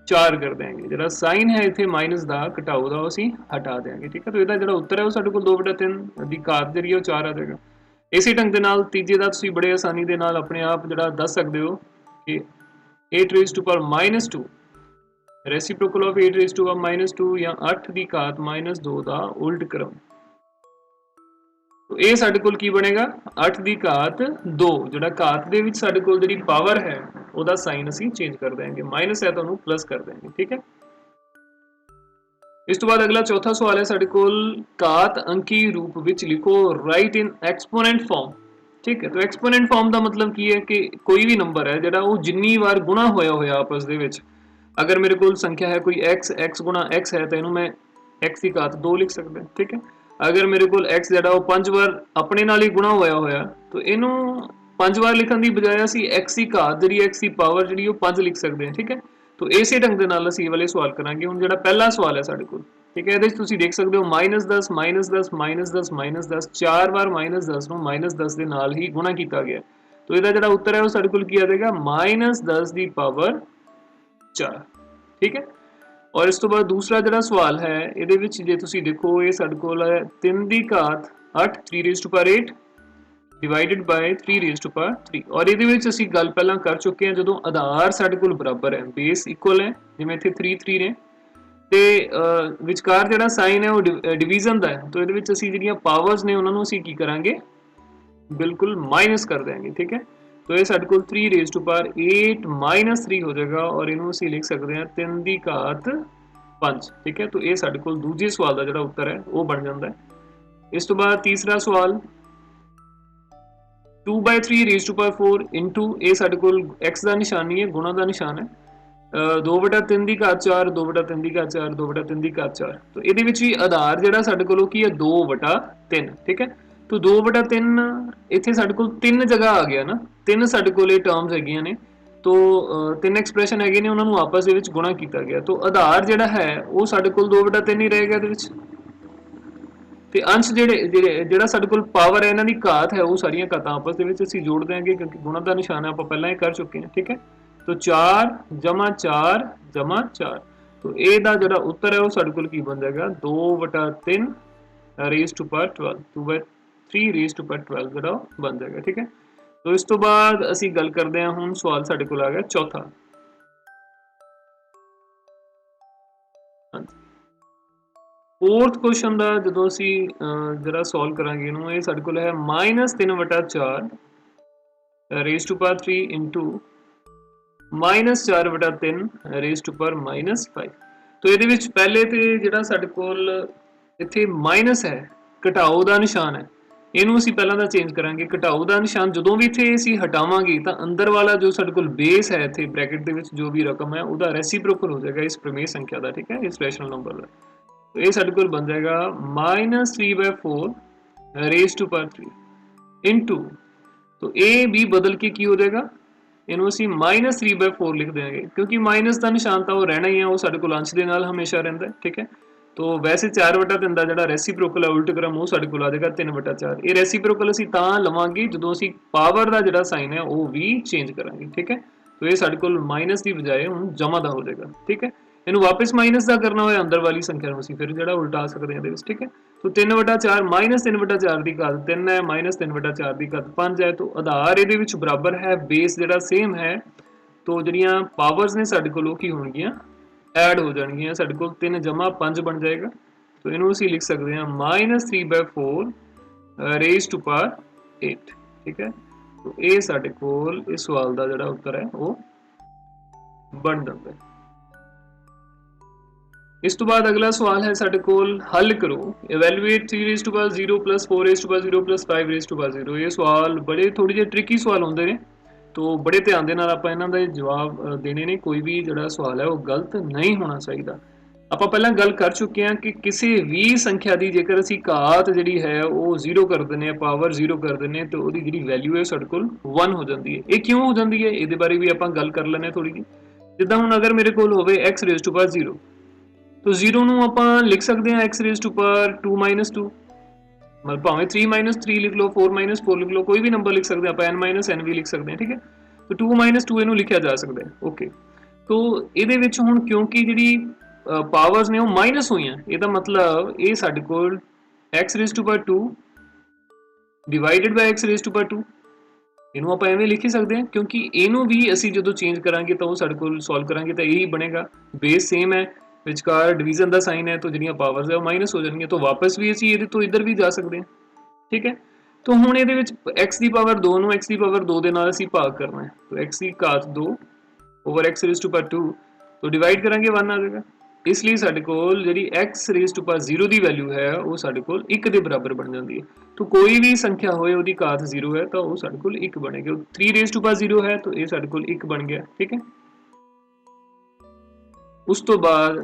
4 कर देंगे ਜਿਹੜਾ ਸਾਈਨ ਹੈ ਇੱਥੇ ਮਾਈਨਸ ਦਾ ਘਟਾਓ ਦਾ ਅਸੀਂ ਹਟਾ ਦੇਾਂਗੇ ਠੀਕ ਹੈ। तो ਇਹਦਾ ਜਿਹੜਾ ਉੱਤਰ ਹੈ ਉਹ ਸਾਡੇ ਕੋਲ 2/3 ਦੀ ਘਾਤ ਜਿਹੜੀ ਉਹ 4 ਆ ਜਾਏਗਾ। ਇਸੇ ਢੰਗ ਦੇ ਨਾਲ ਤੀਜੇ ਦਾ ਤੁਸੀਂ ਬੜੇ ਆਸਾਨੀ ਦੇ ਨਾਲ ਆਪਣੇ ਆਪ ਜਿਹੜਾ ਦੱਸ ਸਕਦੇ ਹੋ ਕਿ 8 raised to power -2 reciprocal of 8 raised to power -2 ਜਾਂ 8 ਦੀ ਘਾਤ -2 ਦਾ ਉਲਟ ਕਰਮ। तो ਇਹ ਸਾਡੇ ਕੋਲ ਕੀ ਬਣੇਗਾ 8 ਦੀ ਘਾਤ 2 ਜਿਹੜਾ ਘਾਤ ਦੇ ਵਿੱਚ ਸਾਡੇ ਕੋਲ ਜਿਹੜੀ ਪਾਵਰ ਹੈ ਉਹਦਾ ਸਾਈਨ ਅਸੀਂ ਚੇਂਜ ਕਰ ਦੇਾਂਗੇ ਮਾਈਨਸ ਹੈ ਤਾਂ ਉਹਨੂੰ ਪਲੱਸ ਕਰ ਦੇਾਂਗੇ ਠੀਕ ਹੈ। ਇਸ ਤੋਂ ਬਾਅਦ ਅਗਲਾ ਚੌਥਾ ਸਵਾਲ ਹੈ ਸਾਡੇ ਕੋਲ ਘਾਤ ਅੰਕੀ ਰੂਪ ਵਿੱਚ ਲਿਖੋ ਰਾਈਟ ਇਨ ਐਕਸਪੋਨੈਂਟ ਫਾਰਮ ਠੀਕ ਹੈ। तो ਐਕਸਪੋਨੈਂਟ ਫਾਰਮ ਦਾ ਮਤਲਬ ਕੀ ਹੈ ਕਿ ਕੋਈ ਵੀ ਨੰਬਰ ਹੈ ਜਿਹੜਾ ਉਹ ਜਿੰਨੀ ਵਾਰ ਗੁਣਾ ਹੋਇਆ ਆਪਸ ਦੇ ਵਿੱਚ ਅਗਰ ਮੇਰੇ ਕੋਲ ਸੰਖਿਆ ਹੈ ਕੋਈ x ਗੁਣਾ x ਹੈ ਤਾਂ ਇਹਨੂੰ ਮੈਂ x ਦੀ ਘਾਤ 2 ਲਿਖ ਸਕਦਾ ਠੀਕ ਹੈ। अगर मेरे को x ਜਿਹੜਾ ਉਹ 5 ਵਾਰ ਆਪਣੇ ਨਾਲ ਹੀ ਗੁਣਾ ਹੋਇਆ तो ਇਹਨੂੰ 5 ਵਾਰ ਲਿਖਣ ਦੀ ਬਜਾਏ ਅਸੀਂ x ਦੀ ਘਾਤ ਜਿਹੜੀ x ਦੀ ਪਾਵਰ ਜਿਹੜੀ ਉਹ 5 ਲਿਖ ਸਕਦੇ ਹਾਂ ਠੀਕ ਹੈ। तो ਇਸੇ ਢੰਗ ਦੇ ਨਾਲ ਅਸੀਂ ਇਹ ਵਾਲੇ ਸਵਾਲ ਕਰਾਂਗੇ। ਹੁਣ ਜਿਹੜਾ ਪਹਿਲਾ ਸਵਾਲ ਹੈ ਸਾਡੇ ਕੋਲ ਠੀਕ ਹੈ ਇਹਦੇ ਵਿੱਚ ਤੁਸੀਂ ਦੇਖ ਸਕਦੇ ਹੋ -10 -10 -10 -10 4 ਵਾਰ -10 ਨੂੰ -10 ਦੇ ਨਾਲ ਹੀ ਗੁਣਾ ਕੀਤਾ ਗਿਆ। तो ਇਹਦਾ ਜਿਹੜਾ ਉੱਤਰ ਹੈ ਉਹ ਸਾਡੇ ਕੋਲ ਕੀ ਆ ਜਾਏਗਾ -10 ਦੀ ਪਾਵਰ 4 ਠੀਕ ਹੈ। और इस तो बाद दूसरा जो सवाल है ये तुसी देखो ये साडे कोल है 3 ਦੀ ਘਾਤ 8 3 raised to power 8 divided by 3 raised to power 3 और ਇਹਦੇ ਵਿੱਚ ਅਸੀਂ ਗੱਲ ਪਹਿਲਾਂ ਕਰ ਚੁੱਕੇ ਹਾਂ ਜਦੋਂ ਆਧਾਰ ਸਾਡੇ ਕੋਲ ਬਰਾਬਰ ਹੈ ਬੇਸ ਇਕੁਅਲ ਹੈ ਜਿਵੇਂ ਇੱਥੇ 3 3 ਨੇ ਤੇ ਵਿਚਕਾਰ ਜਿਹੜਾ ਸਾਈਨ ਹੈ ਉਹ ਡਿਵੀਜ਼ਨ ਦਾ ਹੈ। तो ਇਹਦੇ ਵਿੱਚ ਅਸੀਂ ਜਿਹੜੀਆਂ ਪਾਵਰਸ ਨੇ ਉਹਨਾਂ ਨੂੰ ਅਸੀਂ ਕੀ ਕਰਾਂਗੇ ਬਿਲਕੁਲ ਮਾਈਨਸ ਕਰ ਦੇਾਂਗੇ ਠੀਕ ਹੈ। तो ये साडे कोल 3 raised to power 8 -3 हो जाएगा और इनू ਅਸੀਂ ਲਿਖ ਸਕਦੇ ਹਾਂ 3 ਦੀ ਘਾਤ 5 ठीक है। तो ये साडे कोल दूजे सवाल ਦਾ ਜਿਹੜਾ ਉੱਤਰ ਹੈ ਉਹ ਬਣ ਜਾਂਦਾ ਹੈ। ਇਸ ਤੋਂ ਬਾਅਦ ਤੀਸਰਾ ਸਵਾਲ 2/3 raised to power 4 into ਇਹ ਸਾਡੇ ਕੋਲ x ਦਾ ਨਿਸ਼ਾਨ ਨਹੀਂ ਹੈ ਗੁਣਾ ਦਾ ਨਿਸ਼ਾਨ ਹੈ 2/3 ਦੀ ਘਾਤ 4 2/3 ਦੀ ਘਾਤ 4 2/3 ਦੀ ਘਾਤ 4 तो ਇਹਦੇ ਵਿੱਚ ਵੀ ਆਧਾਰ ਜਿਹੜਾ ਸਾਡੇ ਕੋਲ ਉਹ ਕੀ ਹੈ 2/3 ठीक है। तो 2/3 ਇੱਥੇ ਸਾਡੇ ਕੋਲ 3 ਜਗ੍ਹਾ ਆ ਗਿਆ ਨਾ 3 ਸਾਡੇ ਕੋਲ ਇਹ ਟਰਮਸ ਹੈਗੀਆਂ ਨੇ तो 3 ਐਕਸਪ੍ਰੈਸ਼ਨ ਹੈਗੇ ਨੇ ਉਹਨਾਂ ਨੂੰ ਆਪਸ ਦੇ ਵਿੱਚ ਗੁਣਾ ਕੀਤਾ ਗਿਆ। तो ਆਧਾਰ ਜਿਹੜਾ ਹੈ ਉਹ ਸਾਡੇ ਕੋਲ 2/3 ਹੀ ਰਹੇਗਾ ਇਹਦੇ ਵਿੱਚ ਤੇ ਅੰਸ਼ ਜਿਹੜਾ ਸਾਡੇ ਕੋਲ ਪਾਵਰ ਹੈ ਇਹਨਾਂ ਦੀ ਘਾਤ ਹੈ ਉਹ ਸਾਰੀਆਂ ਘਾਤਾਂ ਆਪਸ ਦੇ ਵਿੱਚ ਅਸੀਂ ਜੋੜ ਦੇਾਂਗੇ ਕਿਉਂਕਿ ਗੁਣਾ ਦਾ ਨਿਸ਼ਾਨ ਆਪਾਂ ਪਹਿਲਾਂ ਹੀ ਕਰ ਚੁੱਕੇ ਹਾਂ ਠੀਕ ਹੈ। तो 4 + 4 + 4 तो ਇਹਦਾ ਜਿਹੜਾ ਉੱਤਰ ਹੈ ਉਹ ਸਾਡੇ ਕੋਲ ਕੀ ਬਣ ਜਾਏਗਾ 2/3 raised to power 12 2/3 raised to power 12 ਜਿਹੜਾ ਬਣ ਜਾਏਗਾ ਠੀਕ ਹੈ। तो इस तो बाद ਅਸੀਂ ਗੱਲ ਕਰਦੇ ਹਾਂ ਹੁਣ ਸਵਾਲ ਸਾਡੇ ਕੋਲ ਆ ਗਿਆ ਚੌਥਾ फोर्थ क्वेश्चन का जो असी जरा सॉल्व करांगे इनू, ये साडे कोल है -3/4 raise to power 3 into -4/3 raise to power -5। तो ये पहले तो जिहड़ा साडे कोल इत्थे माइनस है, घटाओ का निशान है, इनू असीं पहलां तां चेंज करांगे। घटाओ का निशान जदों भी इत्थे असीं हटावांगे तां अंदर वाला जो साडे कोल बेस है इत्थे ब्रैकेट दे विच जो भी रकम है उहदा रेसिप्रोकल हो जाएगा इस प्रमेय संख्या का, ठीक है, इस रैशनल नंबर का। तो ये साडे कोल बन जाएगा -3/4 रेज़ टू पावर 3 इंटू, तो ए बी बदल के की हो जाएगा, इनू असीं -3/4 लिख देंगे क्योंकि माइनस का निशान तो वो रहना ही है, वो साडे कोल अंश दे नाल हमेशा रहिंदा है, ठीक है। तो वैसे 4/3 का जिहड़ा रेसिप्रोकल है उल्ट क्रम वो साडे कोल आ जाएगा 3/4। ये रेसिप्रोकल असीं तां लवांगे जदों असीं पावर का जिहड़ा साइन है वो भी चेंज करांगे, ठीक है। तो ये साडे कोल माइनस की बजाय हुण जमा का हो जाएगा, ठीक है। इनू वापस माइनस का करना होया अंदर वाली संख्या नूं असीं फिर जिहड़ा उल्टा सकते हैं, ठीक है। तो 3/4 -3/4 की घात 3 है, -3/4 की घात 5 है। तो आधार ये बराबर है, बेस जिहड़ा सेम है, तो जिहड़ियां पावर्स ने साडे कोल की होणगियां ऐड हो जाएगियां, साडे कोल 3 जमा 5 बन जाएगा। तो इनू असीं लिख सकते हैं -3/4 रेज़ टू पावर 8, ठीक है। तो ये साडे कोल इस सवाल का जिहड़ा उत्तर है वो बन जाता है। इस तो बाद अगला सवाल है साडे कोल, हल करो evaluate 3 raise to power 0 + 4 raise to power 0 + 5 raise to power 0। ये सवाल बड़े थोड़े जे ट्रिकी सवाल होंदे ने, तो बड़े ध्यान दे नाल आपां इन्हां दे जवाब देने ने। कोई भी जिहड़ा सवाल है वो गलत नहीं होना चाहिए। आपां पहलां गल कर चुके हैं कि किसी भी संख्या की जेकर असीं घात जिहड़ी है वो 0 कर दिंदे हैं, पावर 0 कर दिंदे हैं, तो उहदी जिहड़ी वैल्यू है साडे कोल 1 हो जाती है। ये क्यों हो जाती है, इहदे बारे भी आपां गल कर लैंदे थोड़ी जी। जिद्दां हुण अगर मेरे कोल होवे x रेज़ टू पावर 0, तो 0 नूं आपां लिख सकते हैं x रेज़ टू पावर 2 - 2, मतलब भावें 3 - 3 लिख लो, 4 - 4 लिख लो, कोई भी नंबर लिख सकते हैं, आपां n - n भी लिख सकते हैं, ठीक है। तो 2 - 2 इनू लिखा जा सकता है, ओके। तो इहदे विच हुण क्योंकि जिहड़ी पावर्स ने वो माइनस हुई हैं, इहदा मतलब ये साडे कोल x raise to power 2 divided by x raise to power 2, इनू आपां एवें लिख ही सकते हैं क्योंकि इनू भी असीं जदों चेंज करांगे तो वो साडे कोल सॉल्व करांगे तो यही बनेगा, बेस सेम है, विचकार डिवीजन का साइन है, तो जिहड़ियां पावर्स है वो माइनस हो जाएंगी, तो वापस भी असीं इहदे तो इधर भी जा सकते हैं, ठीक है। तो हुण इहदे विच x की पावर 2 नूं x की पावर 2 दे नाल असीं भाग करना है, तो x की घात 2 over x raise to power 2, तो डिवाइड करांगे 1 आ जाएगा। इसलिए साडे कोल जिहड़ी x रेज़ टू पावर 0 की वैल्यू है वो साडे कोल 1 के बराबर बन जाती है। तो कोई भी संख्या होए उहदी घात 0 है तो वो साडे कोल 1 बनेगी। 3 रेज़ टू पावर 0 है तो ये साडे कोल 1 बन गया, ठीक है। उस तो बाद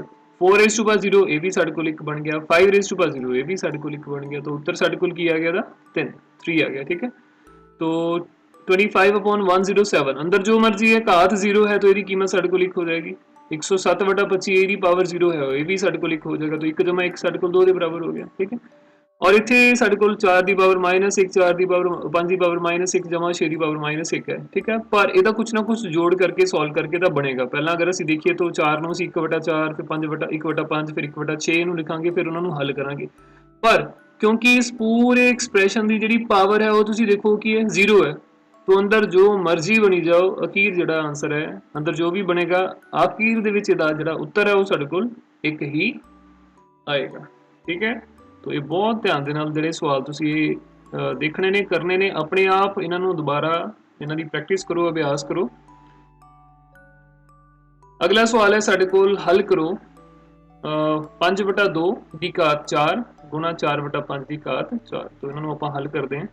4 रेज़ टू पावर 0 ये भी साडे कोल 1 बन गया, 5 रेज़ टू पावर 0 ये भी साडे कोल 1 बन गया, तो उत्तर साडे कोल की आ गया था 3 आ गया, ठीक है। तो 25/107 अंदर जो मर्जी है, घात 0 है तो इसकी कीमत साडे कोल 1 हो जाएगी। 107/25 इसकी पावर 0 है, ये भी साडे कोल 1 हो जाएगा, तो 1 जमा 1 साडे कोल 2 के बराबर हो गया, ठीक है। और इत्थे साडे कोल 4 की पावर -1, 4 की पावर 5 की पावर -1 जमा 6 की पावर -1 है, ठीक है। पर इहदा कुछ ना कुछ जोड़ करके सॉल्व करके तो बनेगा। पहला अगर असीं देखिए तो 4 नूं असीं 1/4, फिर 1/5, फिर 1/6 नूं लिखांगे, फिर उन्हां नूं हल करांगे। पर क्योंकि इस पूरे एक्सप्रैशन की जिहड़ी पावर है वो तुसीं देखो कि 0 है, तो अंदर जो मर्जी बनी जाओ, अखीर जिहड़ा आंसर है अंदर जो भी बनेगा, आखिर दे विच इहदा जिहड़ा उत्तर है वो साडे कोल 1 ही आएगा, ठीक है। तो ये बहुत ध्यान दे नाल जिहड़े सवाल तुसीं देखने ने, करने ने, अपने आप इन्हां नूं दोबारा इन्हां दी प्रैक्टिस करो, अभ्यास करो। अगला सवाल है साडे कोल, हल करो 5/2 की घात 4 गुणा 4/5 की घात 4। तो इन्हां नूं आपां हल करदे हां।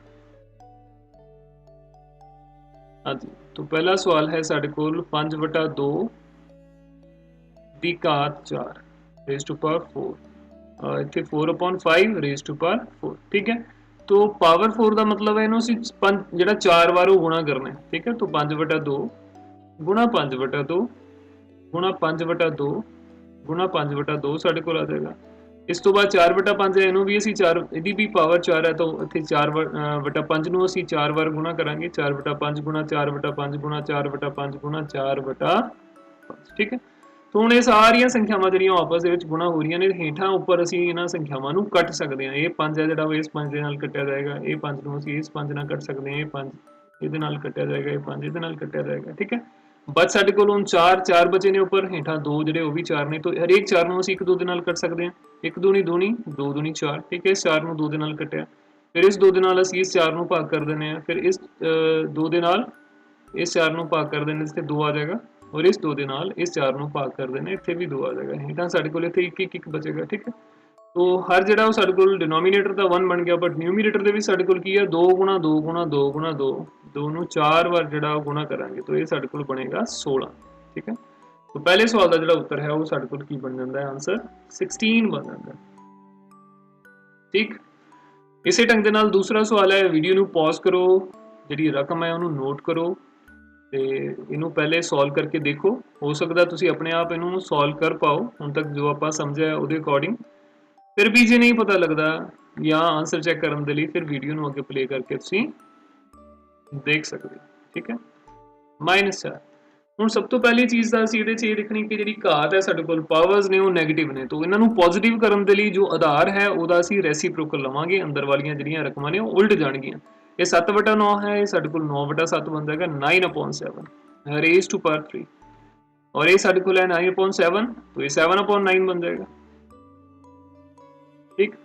हाँ जी, तो पहला सवाल है साडे कोल 5/2 की घात 4 रेज़ टू पावर 4, इत्थे 4/5 रेज़ टू पावर 4, ठीक है। तो पावर 4 का मतलब है इनू असीं जिहड़ा 4 बार वो गुणा करना है, ठीक है। तो 5/2 गुणा 5/2 गुणा 5/2 गुणा 5/2 साडे कोल आ जाएगा। इस तो बाद 4/5 है, इनू भी असीं 4, इहदी भी पावर 4 है, तो इत्थे 4/5 नूं असीं 4 बार गुणा करांगे, 4/5 गुणा 4/5 गुणा 4/5 गुणा 4/5, ठीक है। तो हुण ये सारियां संख्यावां जिहड़ियां आपस दे विच गुणा हो रहीਆਂ ने, हेठां उपर असीं इन्हां संख्यावां नूं कट सकदे हां। ये 5 है जिहड़ा वो इस 5 दे नाल कट्टिया जाएगा, ये 5 नूं असीं इस 5 नाल कट सकदे हां, ये 5 इहदे नाल कट्टिया जाएगा, ये 5 इहदे नाल कट्टिया जाएगा, ठीक है। बच साडे कोल हुण 4 4 बचे ने उपर, हेठां 2 जिहड़े वो भी 4 ने, तो हरेक 4 नूं असीं 1 2 दे नाल कट सकदे हां। 1 दूनी 2 दूनी 4, ठीक है। इस 4 नूं 2 दे नाल कट्टिया, फिर इस 2 दे नाल असीं इस 4 नूं भाग कर दिंदे हां, फिर इस 2 दे नाल इस 4 नूं भाग कर देने, इत्थे 2 आ जाएगा, और इस 2 दे नाल इस 4 नूं भाग कर देने, इत्थे भी 2 आ जाएगा। हेठां साडे कोल इत्थे 1 1 1 बचेगा, ठीक है। तो हर जिहड़ा वो साडे कोल डिनोमीनेटर दा 1 बन गया, बट न्यूमीनेटर दे विच साडे कोल की है 2 गुणा 2 गुणा 2 गुणा 2, 2 नूं 4 बार जिहड़ा गुणा करांगे, तो ये साडे कोल बनेगा 16, ठीक है। तो पहले सवाल का जिहड़ा उत्तर है वो साडे कोल की बन जाता है, आंसर 16 बन जाता है, ठीक। इसे ढंग दे नाल दूसरा सवाल है, वीडियो नूं पॉज करो, जिहड़ी रकम है उहनूं नोट करो, ਤੇ ਇਹਨੂੰ ਪਹਿਲੇ ਸੋਲਵ ਕਰਕੇ ਦੇਖੋ, ਹੋ ਸਕਦਾ ਤੁਸੀਂ ਆਪਣੇ ਆਪ ਇਹਨੂੰ ਸੋਲਵ ਕਰ ਪਾਓ ਹੁਣ ਤੱਕ ਜੋ ਆਪਾਂ ਸਮਝਿਆ ਉਹਦੇ ਅਕੋਰਡਿੰਗ। ਫਿਰ ਵੀ ਜੇ ਨਹੀਂ ਪਤਾ ਲੱਗਦਾ ਜਾਂ ਆਨਸਰ ਚੈੱਕ ਕਰਨ ਦੇ ਲਈ ਫਿਰ ਵੀਡੀਓ ਨੂੰ ਅੱਗੇ ਪਲੇ ਕਰਕੇ ਤੁਸੀਂ ਦੇਖ ਸਕਦੇ ਹੋ, ਠੀਕ ਹੈ। -4 ਹੁਣ ਸਭ ਤੋਂ ਪਹਿਲੀ ਚੀਜ਼ ਤਾਂ ਅਸੀਂ ਇਹਦੇ 'ਚ ਇਹ ਦੇਖਣੀ ਕਿ ਜਿਹੜੀ ਘਾਤ ਹੈ ਸਾਡੇ ਕੋਲ ਪਾਵਰਸ ਨੇ ਉਹ ਨੈਗੇਟਿਵ ਨੇ, ਤਾਂ ਇਹਨਾਂ ਨੂੰ ਪੋਜ਼ਿਟਿਵ ਕਰਨ ਦੇ ਲਈ ਜੋ ਆਧਾਰ ਹੈ ਉਹਦਾ ਅਸੀਂ ਰੈਸੀਪ੍ਰੋਕਲ ਲਵਾਂਗੇ, ਅੰਦਰ ਵਾਲੀਆਂ ਜਿਹੜੀਆਂ ਰਕਮਾਂ ਨੇ ਉਹ ਉਲਟ ਜਾਣਗੀਆਂ। ये 7/9 है, ये साडे कोल 9/7 बन जाएगा, 9/7 रेज़ टू पावर 3, और ये साडे कोल है 9/7, तो ये 7/9 बन जाएगा, ठीक।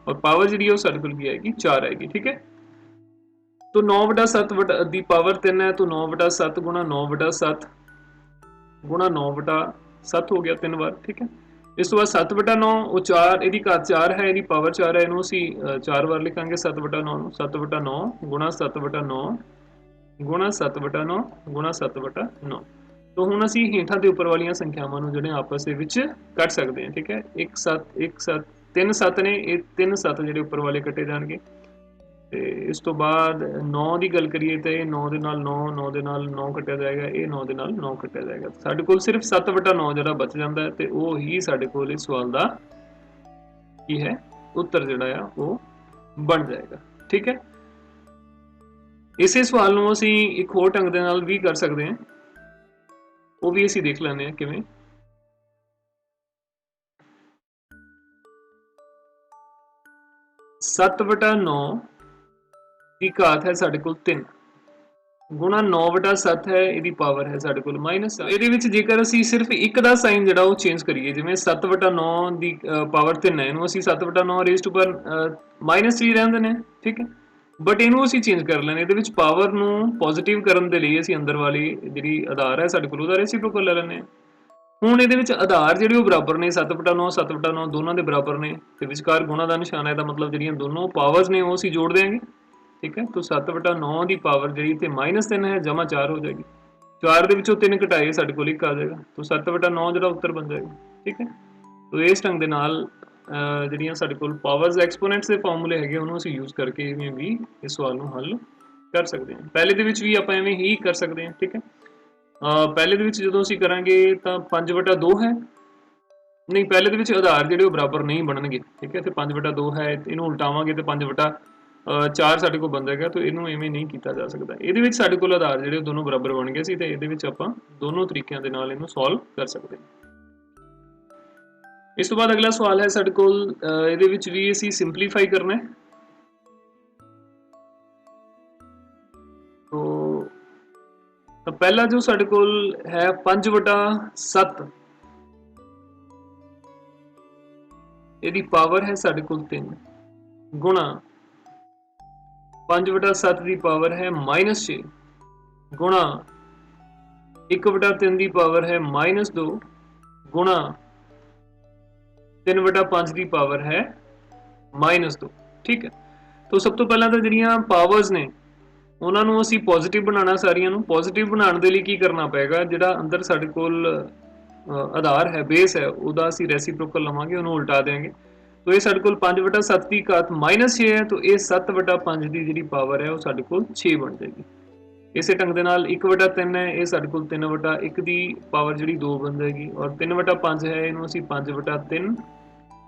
और पावर जी साडे कोल की आएगी 4 आएगी, ठीक है। तो 9/7 दी पावर 3 है, तो 9/7 गुणा 9/7 गुणा 9/7 हो गया 3 बार, ठीक है। इस तो बाद 7/9 वो 4, ਇਹਦੀ ਘਾਤ 4 है, ਇਹਦੀ पावर 4 है, ਇਹਨੂੰ ਅਸੀਂ 4 बार लिखांगे 7/9 ਨੂੰ, 7/9 गुणा 7/9 गुणा 7/9 गुणा 7/9। तो ਹੁਣ ਅਸੀਂ ਹੇਠਾਂ ਤੇ ਉੱਪਰ ਵਾਲੀਆਂ ਸੰਖਿਆਵਾਂ ਨੂੰ ਜਿਹੜੇ ਆਪਸ ਦੇ ਵਿੱਚ ਕੱਟ ਸਕਦੇ ਹਾਂ, ਠੀਕ ਹੈ। 1 7 1 7 3 7 ਨੇ, ਇਹ 3 7 ਜਿਹੜੇ ਉੱਪਰ ਵਾਲੇ ਕੱਟੇ ਜਾਣਗੇ। ਤੇ ਇਸ ਤੋਂ ਬਾਅਦ 9 ਦੀ ਗੱਲ ਕਰੀਏ ਤਾਂ ਇਹ 9 ਦੇ ਨਾਲ 9, 9 ਦੇ ਨਾਲ 9 ਕੱਟਿਆ ਜਾਏਗਾ, ਇਹ 9 ਦੇ ਨਾਲ 9 ਕੱਟਿਆ ਜਾਏਗਾ। ਸਾਡੇ ਕੋਲ ਸਿਰਫ 7/9 ਜਿਹੜਾ ਬਚ ਜਾਂਦਾ ਹੈ, ਤੇ ਉਹ ਹੀ ਸਾਡੇ ਕੋਲ ਇਸ ਸਵਾਲ ਦਾ ਕੀ ਹੈ ਉੱਤਰ ਜਿਹੜਾ ਆ ਉਹ ਬਣ ਜਾਏਗਾ, ਠੀਕ ਹੈ। ਇਸੇ ਸਵਾਲ ਨੂੰ ਅਸੀਂ ਇੱਕ ਹੋਰ ਢੰਗ ਦੇ ਨਾਲ ਵੀ ਕਰ ਸਕਦੇ ਹਾਂ, ਉਹ ਵੀ ਅਸੀਂ ਦੇਖ ਲੈਂਦੇ ਹਾਂ ਕਿਵੇਂ। सत्त बटा 9 की घात है साडे कोल 3 गुणा 9/7 है, ਇਹਦੀ ਪਾਵਰ ਹੈ ਸਾਡੇ ਕੋਲ -7। ਇਹਦੇ ਵਿੱਚ ਜੇਕਰ ਅਸੀਂ ਸਿਰਫ ਇੱਕ ਦਾ ਸਾਈਨ ਜਿਹੜਾ ਉਹ ਚੇਂਜ ਕਰੀਏ, ਜਿਵੇਂ 7/9 ਦੀ ਪਾਵਰ 3 ਹੈ, ਇਹਨੂੰ ਅਸੀਂ 7/9 ਰੇਜ਼ ਟੂ ਪਾਵਰ -3 ਰਹਿੰਦੇ ਨੇ, ਠੀਕ ਹੈ। ਬਟ ਇਹਨੂੰ ਅਸੀਂ ਚੇਂਜ ਕਰ ਲੈਣੇ, ਇਹਦੇ ਵਿੱਚ ਪਾਵਰ ਨੂੰ ਪੋਜ਼ਿਟਿਵ ਕਰਨ ਦੇ ਲਈ ਅਸੀਂ ਅੰਦਰ ਵਾਲੀ ਜਿਹੜੀ ਆਧਾਰ ਹੈ ਸਾਡੇ ਕੋਲ ਉਹਦਾ ਰੈਸੀਪ੍ਰੋਕਲ ਲੈ ਲੈਂਦੇ ਹਾਂ। ਹੁਣ ਇਹਦੇ ਵਿੱਚ ਆਧਾਰ ਜਿਹੜੇ ਉਹ ਬਰਾਬਰ ਨੇ, 7/9 7/9 ਦੋਨਾਂ ਦੇ ਬਰਾਬਰ ਨੇ, ਤੇ ਵਿਚਕਾਰ ਗੁਣਾ ਦਾ ਨਿਸ਼ਾਨ ਹੈ, ਇਹਦਾ ਮਤਲਬ ਜਿਹੜੀਆਂ ਦੋਨੋਂ ਪਾਵਰਸ ਨੇ ਉਹ ਅਸੀਂ ਜੋੜ ਦੇਵਾਂਗੇ, ठीक है। तो 7/9 की पावर जी -3 है, जमा 4 हो जाएगी, 4 ਦੇ ਵਿੱਚੋਂ 3 ਘਟਾਏ ਸਾਡੇ ਕੋਲ 1 आ जाएगा, तो 7/9 ਜਿਹੜਾ ਉੱਤਰ ਬਣ ਜਾਏਗਾ, ठीक है। तो ਇਸ ਢੰਗ ਦੇ ਨਾਲ ਜਿਹੜੀਆਂ ਸਾਡੇ ਕੋਲ ਪਾਵਰਸ ਐਕਸਪੋਨੈਂਟਸ ਦੇ ਫਾਰਮੂਲੇ ਹੈਗੇ ਉਹਨੂੰ ਅਸੀਂ ਯੂਜ਼ ਕਰਕੇ ਇਵੇਂ ਵੀ ਇਸ ਸਵਾਲ ਨੂੰ ਹੱਲ ਕਰ ਸਕਦੇ ਹਾਂ। ਪਹਿਲੇ ਦੇ ਵਿੱਚ ਵੀ ਆਪਾਂ ਐਵੇਂ ਹੀ ਕਰ ਸਕਦੇ ਹਾਂ, ठीक है। ਪਹਿਲੇ ਦੇ ਵਿੱਚ ਜਦੋਂ ਅਸੀਂ ਕਰਾਂਗੇ ਤਾਂ 5/2 ਹੈ, ਨਹੀਂ ਪਹਿਲੇ ਦੇ ਵਿੱਚ ਆਧਾਰ ਜਿਹੜੇ ਉਹ ਬਰਾਬਰ ਨਹੀਂ ਬਣਨਗੇ, ठीक है। ਤੇ 5/2 ਹੈ, ਇਹਨੂੰ ਉਲਟਾਵਾਂਗੇ ਤੇ 5/4 ਸਾਡੇ ਕੋਲ ਬਣ ਜਾਏਗਾ, तो ਇਹਨੂੰ ਐਵੇਂ ਨਹੀਂ ਕੀਤਾ ਜਾ ਸਕਦਾ। ਇਹਦੇ ਵਿੱਚ ਸਾਡੇ ਕੋਲ ਆਧਾਰ ਜਿਹੜੇ ਦੋਨੋਂ ਬਰਾਬਰ ਬਣ ਗਏ ਸੀ, ਤੇ ਇਹਦੇ ਵਿੱਚ ਆਪਾਂ ਦੋਨੋਂ ਤਰੀਕਿਆਂ ਦੇ ਨਾਲ ਇਹਨੂੰ ਸੋਲਵ ਕਰ ਸਕਦੇ ਹਾਂ। ਇਸ ਤੋਂ ਬਾਅਦ ਅਗਲਾ ਸਵਾਲ ਹੈ ਸਾਡੇ ਕੋਲ, ਇਹਦੇ ਵਿੱਚ ਵੀ ਅਸੀਂ ਸਿੰਪਲੀਫਾਈ ਕਰਨਾ ਹੈ। तो पहला जो साडे कोल है 5/7, ਇਹਦੀ ਪਾਵਰ ਹੈ ਸਾਡੇ ਕੋਲ 3 ਗੁਣਾ 5/7 ਦੀ ਪਾਵਰ ਹੈ -6 ਗੁਣਾ 1/3 ਦੀ ਪਾਵਰ ਹੈ -2 ਗੁਣਾ 3/5 ਦੀ ਪਾਵਰ ਹੈ -2, ठीक है। तो सब तो पहला तो ਜਿਹੜੀਆਂ ਪਾਵਰਸ ਨੇ ਉਹਨਾਂ ਨੂੰ ਅਸੀਂ ਪੋਜ਼ਿਟਿਵ ਬਣਾਉਣਾ, ਸਾਰੀਆਂ ਨੂੰ ਪੋਜ਼ਿਟਿਵ ਬਣਾਉਣ ਦੇ ਲਈ ਕੀ ਕਰਨਾ ਪਏਗਾ, ਜਿਹੜਾ ਅੰਦਰ ਸਾਡੇ ਕੋਲ ਆਧਾਰ ਹੈ, ਬੇਸ ਹੈ, ਉਹਦਾ ਅਸੀਂ ਰੈਸੀਪ੍ਰੋਕਲ ਲਵਾਂਗੇ, ਉਹਨੂੰ ਉਲਟਾ ਦੇਵਾਂਗੇ। तो ये साडे कोल 5/7 की घात -6 है, तो ये 7/5 की जिहड़ी पावर है वो साडे कोल 6 बन जाएगी। इसे ढंग दे नाल 1/3 है, ये साडे कोल 3/1 की पावर जिहड़ी 2 बन जाएगी, और 3/5 है, इहनूं असीं 5/3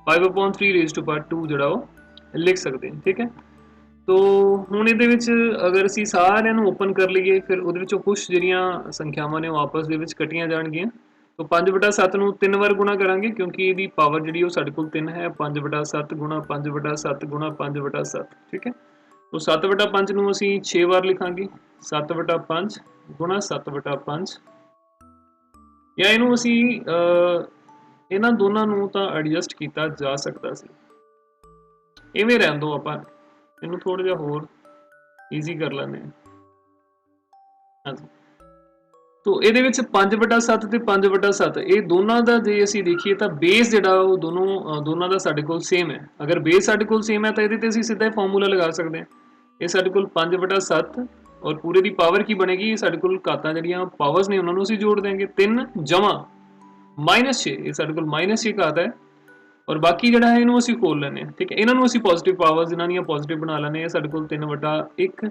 5/3 रेज़ टू पावर 2 जिहड़ा वो लिख सकते हैं, ठीक है। तो ਹੁਣ ਇਹਦੇ ਵਿੱਚ ਅਗਰ ਅਸੀਂ ਸਾਰਿਆਂ ਨੂੰ ਓਪਨ ਕਰ ਲਈਏ, ਫਿਰ ਉਹਦੇ ਵਿੱਚੋਂ ਕੁਝ ਜਿਹੜੀਆਂ ਸੰਖਿਆਵਾਂ ਨੇ ਉਹ ਆਪਸ ਦੇ ਵਿੱਚ ਕੱਟੀਆਂ ਜਾਣਗੀਆਂ। तो 5/7 ਨੂੰ 3 ਵਾਰ ਗੁਣਾ ਕਰਾਂਗੇ, ਕਿਉਂਕਿ ਇਹਦੀ ਪਾਵਰ ਜਿਹੜੀ ਉਹ ਸਾਡੇ ਕੋਲ 3 ਹੈ। 5/7 ਗੁਣਾ 5/7 ਗੁਣਾ 5/7, ਠੀਕ ਹੈ। तो 7/5 ਨੂੰ ਅਸੀਂ 6 ਵਾਰ ਲਿਖਾਂਗੇ, 7/5 ਗੁਣਾ 7/5 ਜਾਂ ਇਹਨੂੰ ਅਸੀਂ ਇਹਨਾਂ ਦੋਨਾਂ ਨੂੰ ਤਾਂ ਐਡਜਸਟ ਕੀਤਾ ਜਾ ਸਕਦਾ ਸੀ। ਇਵੇਂ ਰਹਿਣ ਦਿਓ, ਆਪਾਂ ਇਹਨੂੰ ਥੋੜਾ ਜਿਹਾ ਹੋਰ ਈਜ਼ੀ ਕਰ ਲੈਂਦੇ ਹਾਂ। ਹਾਂਜੀ, ਤੋ ਇਹਦੇ ਵਿੱਚ 5/7 ਤੇ 5/7 ਇਹ ਦੋਨਾਂ ਦਾ ਜੇ ਅਸੀਂ ਦੇਖੀਏ ਤਾਂ ਬੇਸ ਜਿਹੜਾ ਉਹ ਦੋਨਾਂ ਦਾ ਸਾਡੇ ਕੋਲ ਸੇਮ ਹੈ। ਅਗਰ ਬੇਸ ਸਾਡੇ ਕੋਲ ਸੇਮ ਹੈ ਤਾਂ ਇਹਦੇ ਤੇ ਅਸੀਂ ਸਿੱਧਾ ਹੀ ਫਾਰਮੂਲਾ ਲਗਾ ਸਕਦੇ ਹਾਂ। ਇਹ ਸਾਡੇ ਕੋਲ 5/7 ਔਰ ਪੂਰੇ ਦੀ ਪਾਵਰ ਕੀ ਬਣੇਗੀ, ਸਾਡੇ ਕੋਲ ਘਾਤਾਂ ਜਿਹੜੀਆਂ ਪਾਵਰਸ ਨੇ ਉਹਨਾਂ ਨੂੰ ਅਸੀਂ ਜੋੜ ਦੇਂਗੇ। 3 ਜਮਾ -6, ਇਹ ਸਾਡੇ ਕੋਲ -6 ਘਾਤ ਹੈ ਔਰ ਬਾਕੀ ਜਿਹੜਾ ਹੈ ਇਹਨੂੰ ਅਸੀਂ ਖੋਲ ਲੈਂਦੇ ਹਾਂ। ਠੀਕ ਹੈ, ਇਹਨਾਂ ਨੂੰ ਅਸੀਂ ਪੋਜ਼ਿਟਿਵ ਪਾਵਰਸ ਇਹਨਾਂ ਦੀਆਂ ਪੋਜ਼ਿਟਿਵ ਬਣਾ ਲੈਂਦੇ ਹਾਂ। ਸਾਡੇ ਕੋਲ 3/1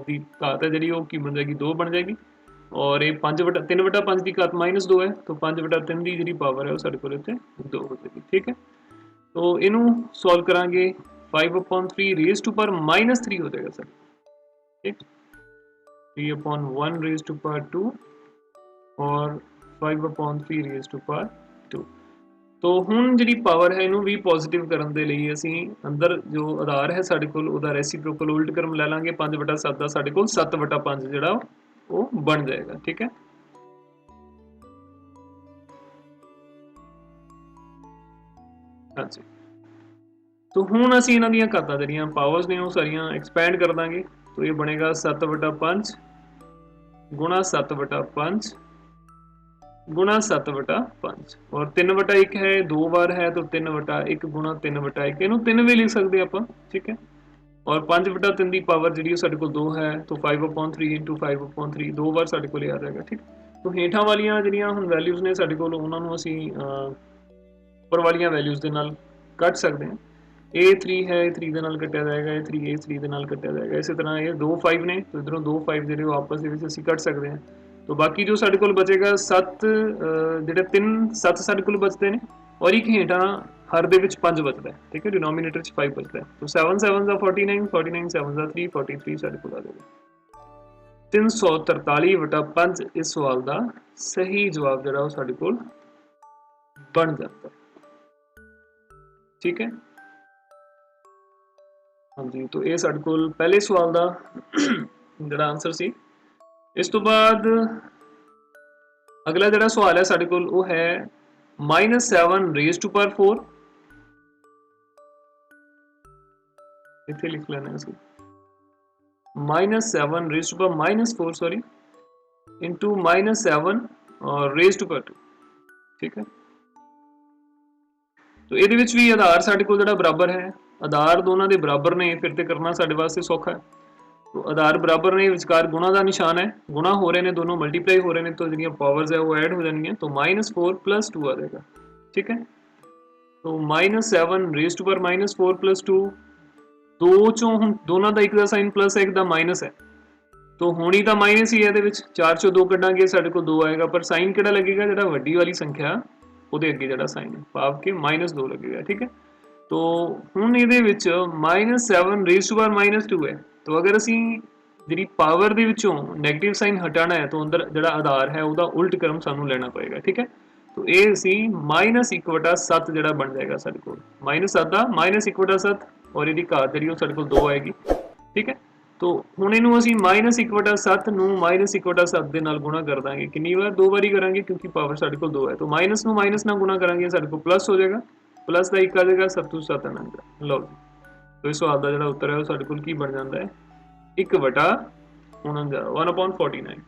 ਦੀ ਘਾਤ ਹੈ ਜਿਹੜੀ ਉਹ ਕੀ ਬਣ ਜਾਏਗੀ, 2 ਬਣ ਜਾਏਗੀ ਔਰ ਇਹ 3/5 ਦੀ ਘਾਤ -2 ਹੈ, ਤਾਂ 5/3 ਦੀ ਜਿਹੜੀ ਪਾਵਰ ਹੈ ਉਹ ਸਾਡੇ ਕੋਲ ਇੱਥੇ 2 ਹੋ ਜਾਏਗੀ। ਠੀਕ ਹੈ, तो इनू सॉल्व करांगे 5/3 रेज़ टू पावर -3 हो जाएगा सर। ठीक, 3/1 रेज़ टू पावर 2 और 5/3 रेज़ टू पावर 2। तो हुण जिहड़ी पावर है इनू भी पॉजिटिव करन दे लई असीं अंदर जो आधार है साडे कोल उहदा रेसिप्रोकल उल्ट क्रम लै लांगे। 5/7 दा साडे कोल 7/5 जिहड़ा वो बन जाएगा। ठीक है, हाँ जी। तो हुण असीं इन्हां दीयां घातां जिहड़ियां पावर्स ने वो सारियां एक्सपैंड कर दांगे। तो ये बनेगा 7/5 गुणा 7/5 गुणा 7/5 और 3/1 है, 2 बार है तो 3/1 गुणा 3/1 इनू 3 भी लिख सकते हैं आप। ठीक है, और 5/3 की पावर जी साढ़े को 2 है तो 5/3 इंटू 5/3 2 बार साढ़े को आ जाएगा। ठीक, तो हेठां वालियां जिहड़ियां हुण वैल्यूज़ ने साढ़े कोल उन्हां नूं असीं उपर वालियां वैल्यूज़ दे नाल कट सकते हैं। A3 है, A3 ਦੇ ਨਾਲ ਕੱਟਿਆ ਜਾਏਗਾ, A3 A3 ਦੇ ਨਾਲ ਕੱਟਿਆ ਜਾਏਗਾ। ਇਸੇ ਤਰ੍ਹਾਂ ਇਹ 2 5 ਨੇ तो इधरों 2 5 ਜਿਹੜੇ ਉਹ ਆਪਸ ਦੇ ਵਿੱਚ ਅਸੀਂ ਕੱਟ ਸਕਦੇ ਹਾਂ। तो बाकी जो साढ़े कोल बचेगा 7 ਜਿਹੜੇ 3 7 ਸਾਡੇ ਕੋਲ ਬਚਦੇ ਨੇ ਔਰ ਇੱਕ ਹੇਠਾਂ ਹਰ ਦੇ ਵਿੱਚ 5 ਬਚਦਾ ਹੈ। ਠੀਕ ਹੈ, ਡਿਨੋਮੀਨੇਟਰ 'ਚ 5 ਬਚਦਾ ਹੈ। तो 7 7 ਦਾ 49 49 7 ਦਾ 3 43 ਸਾਡੇ ਕੋਲ ਆ ਜਾਏਗਾ। 343/5 ਇਸ ਸਵਾਲ ਦਾ ਸਹੀ ਜਵਾਬ ਜਿਹੜਾ ਉਹ ਸਾਡੇ ਕੋਲ ਬਣ ਜਾਂਦਾ ਹੈ। ਠੀਕ ਹੈ, हाँ जी, तो ये साडे कोल पहले सवाल दा जिहड़ा आंसर सी। इस तो बाद अगला जिहड़ा सवाल है साडे कोल वो है -7 रेज़ टू पावर 4। इत्थे लिख लेना है -7 raise to power -4 sorry into -7 और रेज़ टू पावर 2। ठीक है, तो ये भी आधार साडे कोल जिहड़ा बराबर है, आधार दोनों के बराबर ने फिर तो करना साढ़े वास्ते सौखा है। तो आधार बराबर ने, विचकार गुणा का निशान है, गुणा हो रहे हैं दोनों, मल्टीप्लाई हो रहे हैं, तो जो पावर्स है वो ऐड हो जाएंगी। तो -4 + 2 आ जाएगा। ठीक है, तो -7 रेज़ टू पावर -4 + 2 दो चों हम दोनों का एक का साइन प्लस है, एक का माइनस है, तो होनी तो माइनस ही है। 4 चों 2 कड्डांगे साढ़े को 2 आएगा, पर साइन किहड़ा लगेगा, जिहड़ा वड्डी वाली संख्या उहदे अगे जिहड़ा साइन है भाव के -2 लगेगा। ठीक है, तो हुण इहदे विच -7 रेज़ टू पावर -2 है। तो अगर असी जी पावर के विचों नैगेटिव साइन हटाना है तो अंदर जो आधार है वह उल्ट क्रम सानू लेना पएगा। ठीक है, तो ये असी -1/7 जो बन जाएगा साढ़े को, -7 का -1/7 और यदि घात जी साढ़े को 2 आएगी। ठीक है, तो हुण इनू असी -1/7 नूं -1/7 के नाल गुणा कर देंगे। कितनी बार? 2 बार ही करांगे क्योंकि पावर साढ़े को 2 है। तो माइनस नूं माइनस नाल गुणा करांगे साढ़े को प्लस हो जाएगा, प्लस का 1 आ जाएगा, 7 आएगा। लो जी, तो इस सवाल का जो उत्तर है वो साढ़े को की बन जाता है 1/49।